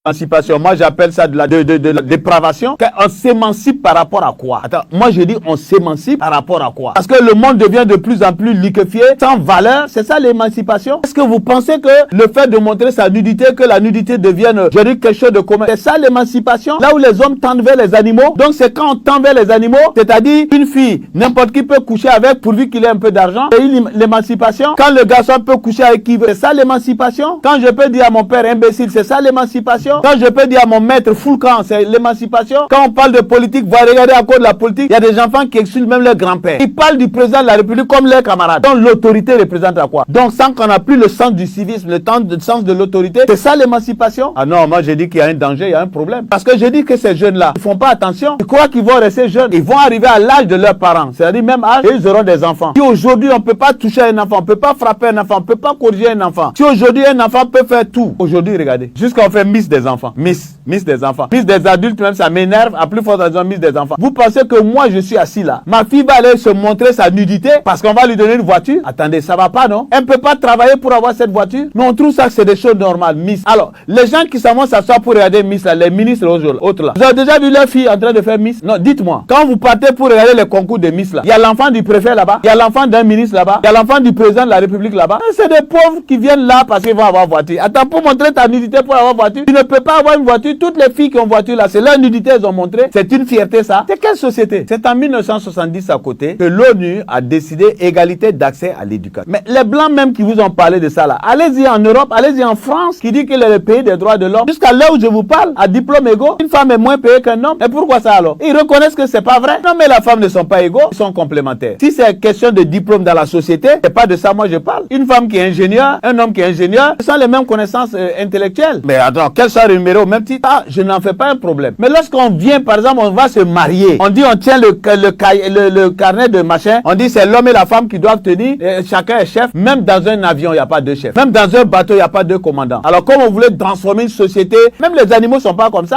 L'émancipation, moi j'appelle ça de la dépravation. On s'émancipe par rapport à quoi? Attends, moi je dis on s'émancipe par rapport à quoi? Parce que le monde devient de plus en plus liquéfié, sans valeur. C'est ça l'émancipation? Est-ce que vous pensez que le fait de montrer sa nudité, que la nudité devienne, je dis, quelque chose de commun, c'est ça l'émancipation? Là où les hommes tendent vers les animaux. Donc c'est quand on tend vers les animaux, c'est-à-dire une fille, n'importe qui peut coucher avec pourvu qu'il ait un peu d'argent. C'est l'émancipation. Quand le garçon peut coucher avec qui veut, c'est ça l'émancipation. Quand je peux dire à mon père imbécile, c'est ça l'émancipation. Quand je peux dire à mon maître full camp, c'est l'émancipation. Quand on parle de politique, vous regardez à cause de la politique, il y a des enfants qui excluent même leur grand-père. Ils parlent du président de la République comme leurs camarades. Donc l'autorité représente à quoi? Donc sans qu'on n'a plus le sens du civisme, le sens de l'autorité, c'est ça l'émancipation? Ah non, moi je dis qu'il y a un danger, il y a un problème. Parce que je dis que ces jeunes-là, ils font pas attention. Ils croient qu'ils vont rester jeunes. Ils vont arriver à l'âge de leurs parents, c'est-à-dire même âge, et ils auront des enfants. Si aujourd'hui on peut pas toucher un enfant, on peut pas frapper un enfant, on peut pas corriger un enfant. Si aujourd'hui un enfant peut faire tout, aujourd'hui regardez, jusqu'à on fait Miss des enfants, Miss des enfants, Miss des adultes même, ça m'énerve, à plus forte raison Miss des enfants. Vous pensez que moi je suis assis là, ma fille va aller se montrer sa nudité parce qu'on va lui donner une voiture? Attendez, ça va pas, non? Elle ne peut pas travailler pour avoir cette voiture? Mais on trouve ça que c'est des choses normales, Miss. Alors, les gens qui s'en vont s'asseoir pour regarder Miss là, les ministres autres là, vous avez déjà vu leur fille en train de faire Miss? Non, dites-moi, quand vous partez pour regarder les concours de Miss là, il y a l'enfant du préfet là-bas, il y a l'enfant d'un ministre là-bas, il y a l'enfant du président de la République là-bas. C'est des pauvres qui viennent là parce qu'ils vont avoir voiture. Attends, pour montrer ta nudité pour avoir voiture, tu ne peux pas avoir une voiture. Toutes les filles qui ont voiture là, c'est leur nudité, elles ont montré. C'est une fierté ça. C'est quelle société? C'est en 1970 à côté que l'ONU a décidé égalité d'accès à l'éducation. Mais les blancs même qui vous ont parlé de ça là, allez-y en Europe, allez-y en France, qui dit qu'il est le pays des droits de l'homme. Jusqu'à là où je vous parle, à diplôme égaux, une femme est moins payée qu'un homme. Et pourquoi ça alors? Ils reconnaissent que c'est pas vrai. Non mais les femmes ne sont pas égaux, ils sont complémentaires. Si c'est question de diplôme dans la société, c'est pas de ça moi je parle. Une femme qui est ingénieure, un homme qui est ingénieur, ce sont les mêmes connaissances intellectuelles. Mais attends, qu'elles soient rémunérées au même titre, ah, je n'en fais pas un problème. Mais lorsqu'on vient, par exemple, on va se marier, on dit on tient le carnet de machin, on dit c'est l'homme et la femme qui doivent tenir, chacun est chef. Même dans un avion, il n'y a pas deux chefs. Même dans un bateau, il n'y a pas deux commandants. Alors comme on voulait transformer une société, même les animaux ne sont pas comme ça.